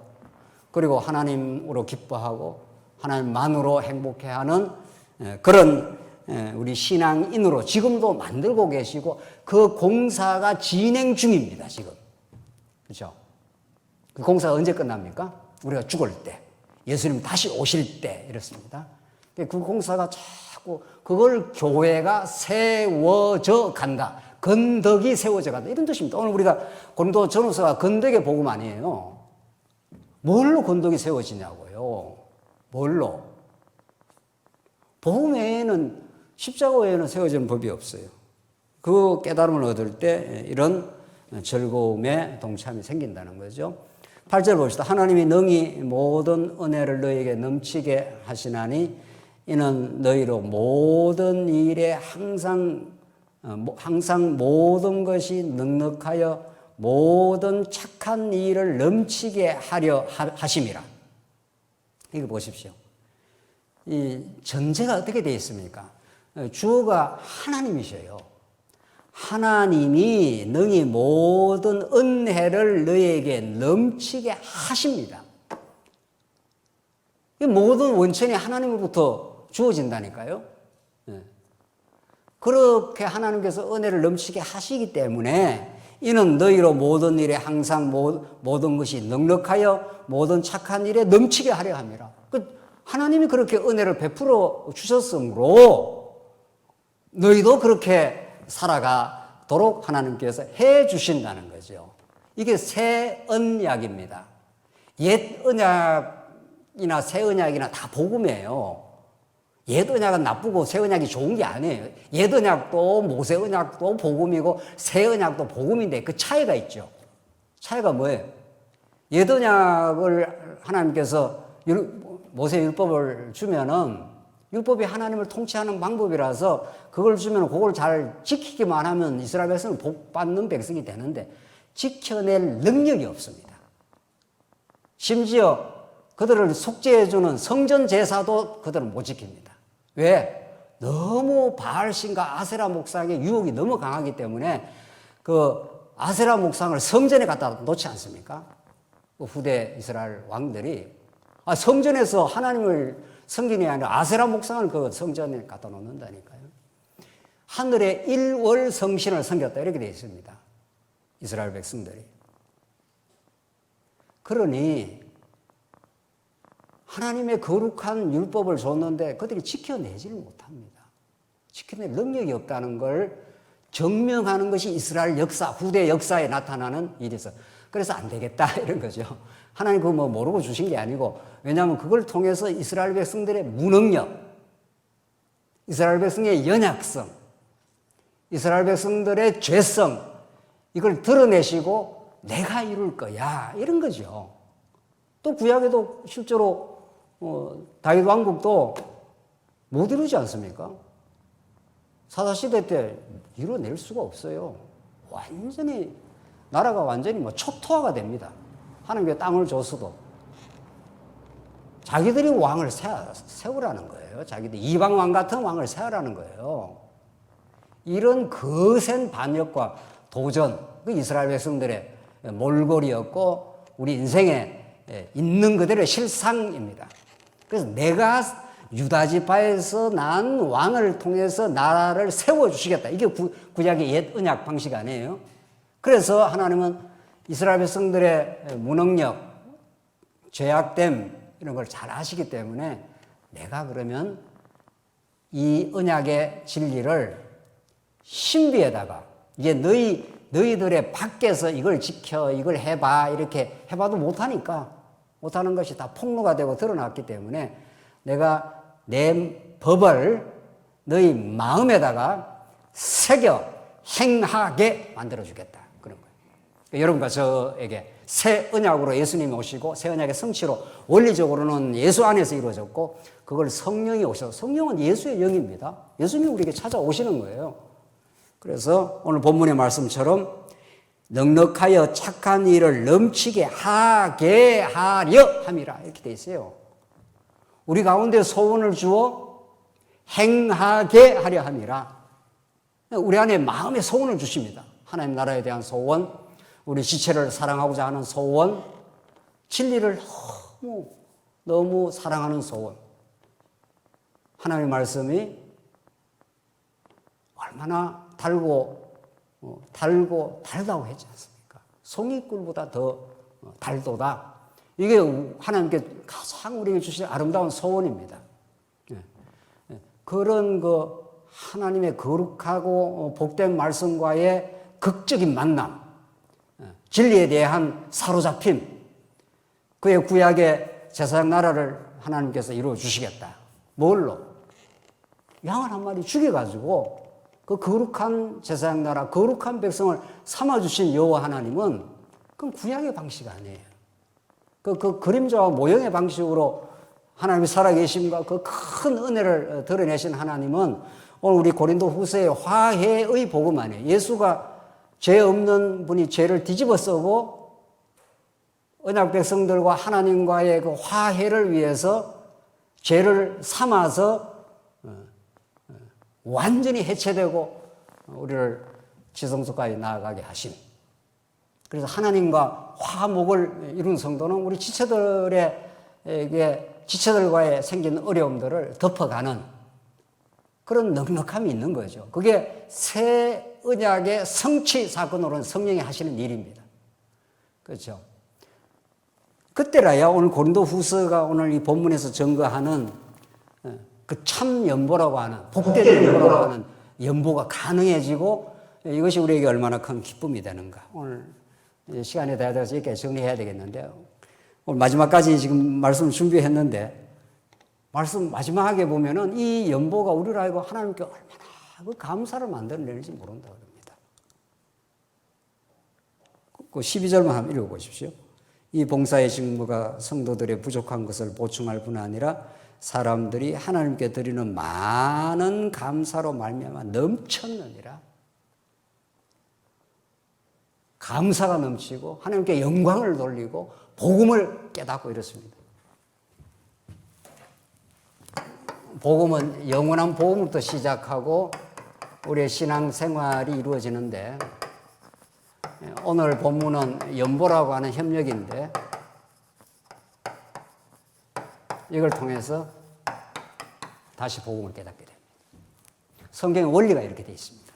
그리고 하나님으로 기뻐하고 하나님만으로 행복해하는 그런 우리 신앙인으로 지금도 만들고 계시고 그 공사가 진행 중입니다. 지금. 그렇죠? 그 공사가 언제 끝납니까? 우리가 죽을 때. 예수님 다시 오실 때 이렇습니다. 그 공사가 자꾸 그걸 교회가 세워져 간다. 건덕이 세워져 간다. 이런 뜻입니다. 오늘 우리가 고린도 전후서가 건덕의 복음 아니에요. 뭘로 건덕이 세워지냐고요. 뭘로? 복음 외에는 십자가 외에는 세워지는 법이 없어요. 그 깨달음을 얻을 때 이런 즐거움에 동참이 생긴다는 거죠. 8절 봅시다. 하나님이 능히 모든 은혜를 너희에게 넘치게 하시나니 이는 너희로 모든 일에 항상 모든 것이 넉넉하여 모든 착한 일을 넘치게 하려 하심이라. 이거 보십시오. 이 전제가 어떻게 되어 있습니까? 주어가 하나님이셔요. 하나님이 능히 모든 은혜를 너에게 넘치게 하십니다. 이 모든 원천이 하나님으로부터 주어진다니까요. 그렇게 하나님께서 은혜를 넘치게 하시기 때문에 이는 너희로 모든 일에 항상 모든 것이 넉넉하여 모든 착한 일에 넘치게 하려 함이라. 하나님이 그렇게 은혜를 베풀어 주셨으므로 너희도 그렇게 살아가도록 하나님께서 해 주신다는 거죠. 이게 새 언약입니다. 옛 언약이나 새 언약이나 다 복음이에요. 옛 언약은 나쁘고 새 언약이 좋은 게 아니에요. 옛 언약도 모세 언약도 복음이고 새 언약도 복음인데 그 차이가 있죠. 차이가 뭐예요? 옛 언약을 하나님께서 모세 율법을 주면은 율법이 하나님을 통치하는 방법이라서 그걸 주면 그걸 잘 지키기만 하면 이스라엘 백성은 복 받는 백성이 되는데 지켜낼 능력이 없습니다. 심지어 그들을 속죄해주는 성전 제사도 그들은 못 지킵니다. 왜? 너무 바알신과 아세라 목상의 유혹이 너무 강하기 때문에 그 아세라 목상을 성전에 갖다 놓지 않습니까? 그 후대 이스라엘 왕들이 성전에서 하나님을 섬기는 게 아니라 아세라 목상을 그 성전에 갖다 놓는다니까요. 하늘의 일월 성신을 섬겼다 이렇게 되어 있습니다. 이스라엘 백성들이. 그러니 하나님의 거룩한 율법을 줬는데 그들이 지켜내지를 못합니다. 지켜낼 능력이 없다는 걸 증명하는 것이 이스라엘 역사, 후대 역사에 나타나는 일이서 그래서 안 되겠다 이런 거죠. 하나님 그거 뭐 모르고 주신 게 아니고 왜냐하면 그걸 통해서 이스라엘 백성들의 무능력, 이스라엘 백성의 연약성, 이스라엘 백성들의 죄성 이걸 드러내시고 내가 이룰 거야 이런 거죠. 또 구약에도 실제로 다윗 왕국도 못 이루지 않습니까? 사사시대 때 이뤄낼 수가 없어요. 완전히 나라가 완전히 뭐 초토화가 됩니다. 하나님께 땅을 줬어도 자기들이 왕을 세우라는 거예요. 자기들 이방 왕 같은 왕을 세우라는 거예요. 이런 거센 반역과 도전, 그 이스라엘 백성들의 몰골이었고 우리 인생에 있는 그대로의 실상입니다. 그래서 내가 유다 지파에서 난 왕을 통해서 나라를 세워주시겠다. 이게 구약의 옛 언약 방식 아니에요. 그래서 하나님은 이스라엘 백성들의 무능력, 죄악됨 이런 걸 잘 아시기 때문에 내가 그러면 이 언약의 진리를 신비에다가 이제 너희들의 밖에서 이걸 지켜, 이걸 해봐 이렇게 해봐도 못하니까 못하는 것이 다 폭로가 되고 드러났기 때문에 내가 내 법을 너희 마음에다가 새겨 행하게 만들어주겠다. 그런 거예요. 여러분과 저에게 새 언약으로 예수님이 오시고 새 언약의 성취로 원리적으로는 예수 안에서 이루어졌고 그걸 성령이 오셔서 성령은 예수의 영입니다. 예수님이 우리에게 찾아오시는 거예요. 그래서 오늘 본문의 말씀처럼 넉넉하여 착한 일을 넘치게 하게 하려 함이라 이렇게 돼 있어요. 우리 가운데 소원을 주어 행하게 하려 함이라. 우리 안에 마음의 소원을 주십니다. 하나님 나라에 대한 소원, 우리 지체를 사랑하고자 하는 소원, 진리를 너무 사랑하는 소원. 하나님의 말씀이 얼마나 달다고 했지 않습니까? 송이꿀보다 더 달도다. 이게 하나님께 가장 우리에게 주신 아름다운 소원입니다. 그런 하나님의 거룩하고 복된 말씀과의 극적인 만남, 진리에 대한 사로잡힘, 그의 구약의 제사장 나라를 하나님께서 이루어 주시겠다. 뭘로? 양을 한 마리 죽여가지고 그 거룩한 제사장 나라, 거룩한 백성을 삼아주신 여호와 하나님은 그건 구약의 방식 아니에요. 그 그림자와 모형의 방식으로 하나님이 살아계심과 그 큰 은혜를 드러내신 하나님은 오늘 우리 고린도 후서의 화해의 복음 아니에요. 예수가 죄 없는 분이 죄를 뒤집어 쓰고 언약 백성들과 하나님과의 그 화해를 위해서 죄를 삼아서 완전히 해체되고 우리를 지성소까지 나아가게 하심. 그래서 하나님과 화목을 이룬 성도는 우리 지체들과의 생긴 어려움들을 덮어가는 그런 넉넉함이 있는 거죠. 그게 새 언약의 성취 사건으로는 성령이 하시는 일입니다. 그렇죠? 그때라야 오늘 고린도 후서가 오늘 이 본문에서 증거하는 그 참 연보라고 하는, 복된 연보라고 하는 연보가 가능해지고 이것이 우리에게 얼마나 큰 기쁨이 되는가. 오늘 시간에 대해서 이렇게 정리해야 되겠는데 오늘 마지막까지 지금 말씀을 준비했는데 말씀 마지막에 보면은 이 연보가 우리를 알고 하나님께 얼마나 그 감사를 만들어내는지 모른다 그럽니다. 그 12절만 한번 읽어보십시오. 이 봉사의 직무가 성도들의 부족한 것을 보충할 뿐 아니라 사람들이 하나님께 드리는 많은 감사로 말미암아 넘쳤느니라. 감사가 넘치고 하나님께 영광을 돌리고 복음을 깨닫고 이렇습니다. 복음은 영원한 복음부터 시작하고 우리의 신앙 생활이 이루어지는데 오늘 본문은 연보라고 하는 협력인데 이걸 통해서 다시 복음을 깨닫게 됩니다. 성경의 원리가 이렇게 되어 있습니다.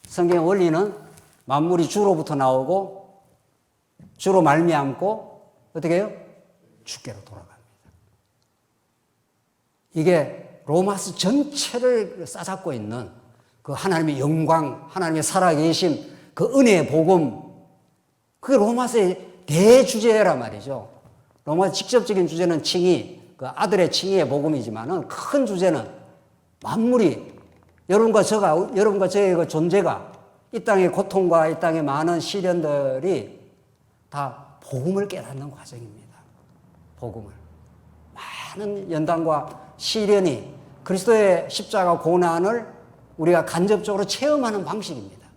성경의 원리는 만물이 주로부터 나오고 주로 말미암고 어떻게 해요? 주께로 돌아갑니다. 이게 로마서 전체를 싸잡고 있는 그 하나님의 영광, 하나님의 살아계심, 그 은혜의 복음, 그게 로마서의 대주제란 말이죠. 로마서 직접적인 주제는 칭의, 그 아들의 칭의의 복음이지만은 큰 주제는 만물이 여러분과 저의 그 존재가 이 땅의 고통과 이 땅의 많은 시련들이 다 복음을 깨닫는 과정입니다. 복음을. 많은 연단과 시련이 그리스도의 십자가 고난을 우리가 간접적으로 체험하는 방식입니다.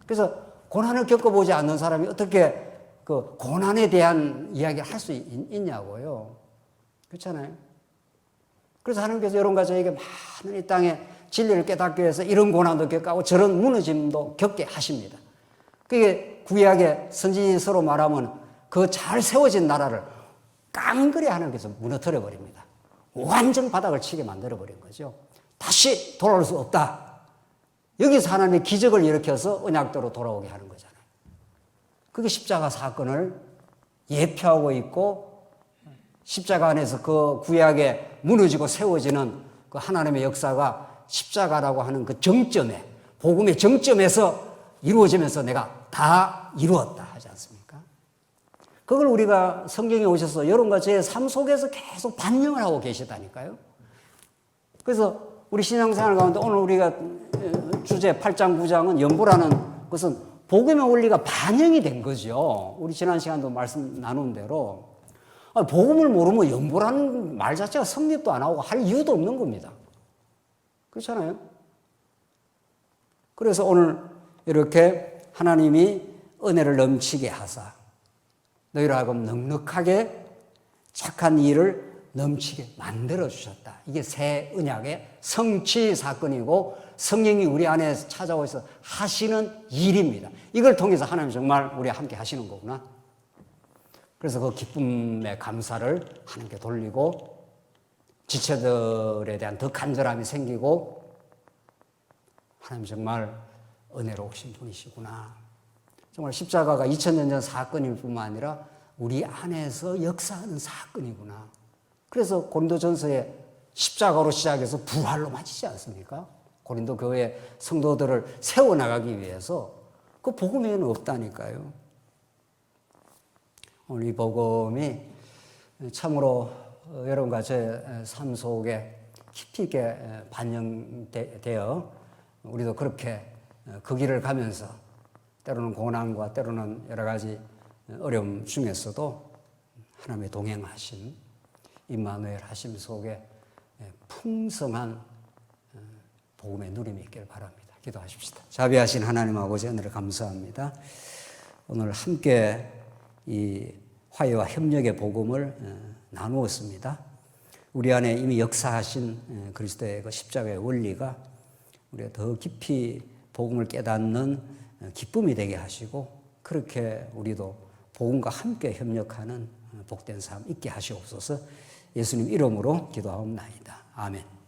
그래서 고난을 겪어보지 않는 사람이 어떻게 그 고난에 대한 이야기를 할 수 있냐고요. 그렇잖아요. 그래서 하나님께서 여러분과 저에게 많은 이 땅에 진리를 깨닫기 위해서 이런 고난도 겪고 저런 무너짐도 겪게 하십니다. 그게 구약의 선지자는 서로 말하면 그 잘 세워진 나라를 깡그리 하나님께서 무너뜨려 버립니다. 완전 바닥을 치게 만들어 버린 거죠. 다시 돌아올 수 없다. 여기서 하나님의 기적을 일으켜서 언약대로 돌아오게 하는 거잖아요. 그게 십자가 사건을 예표하고 있고 십자가 안에서 그 구약에 무너지고 세워지는 그 하나님의 역사가 십자가라고 하는 그 정점에, 복음의 정점에서 이루어지면서 내가 다 이루었다 하지 않습니까? 그걸 우리가 성경에 오셔서 여러분과 저의 삶 속에서 계속 반영을 하고 계시다니까요. 그래서 우리 신앙생활 가운데 오늘 우리가 주제 8장 9장은 연보라는 것은 복음의 원리가 반영이 된 거죠. 우리 지난 시간도 말씀 나눈 대로 복음을 모르면 연보라는 말 자체가 성립도 안 하고 할 이유도 없는 겁니다. 그렇잖아요. 그래서 오늘 이렇게 하나님이 은혜를 넘치게 하사 너희로 하여금 넉넉하게 착한 일을 넘치게 만들어 주셨다. 이게 새 언약의 성취 사건이고 성령이 우리 안에 찾아오셔서 하시는 일입니다. 이걸 통해서 하나님 정말 우리 함께 하시는 거구나. 그래서 그 기쁨의 감사를 하나님께 돌리고 지체들에 대한 더 간절함이 생기고 하나님 정말 은혜로우신 분이시구나. 정말 십자가가 2000년 전 사건일 뿐만 아니라 우리 안에서 역사하는 사건이구나. 그래서 고린도전서에 십자가로 시작해서 부활로 마치지 않습니까? 고린도 교회 성도들을 세워나가기 위해서 그 복음 외에는 없다니까요. 오늘 이 복음이 참으로 여러분과 제 삶 속에 깊이 있게 반영되어 우리도 그렇게 그 길을 가면서 때로는 고난과 때로는 여러 가지 어려움 중에서도 하나님의 동행하심, 임마누엘 하심 속에 풍성한 복음의 누림이 있기를 바랍니다. 기도하십시다. 자비하신 하나님 아버지 은혜를 감사합니다. 오늘 함께 이 화해와 협력의 복음을 나누었습니다. 우리 안에 이미 역사하신 그리스도의 그 십자가의 원리가 우리가 더 깊이 복음을 깨닫는 기쁨이 되게 하시고 그렇게 우리도 복음과 함께 협력하는 복된 삶 있게 하시옵소서. 예수님 이름으로 기도하옵나이다. 아멘.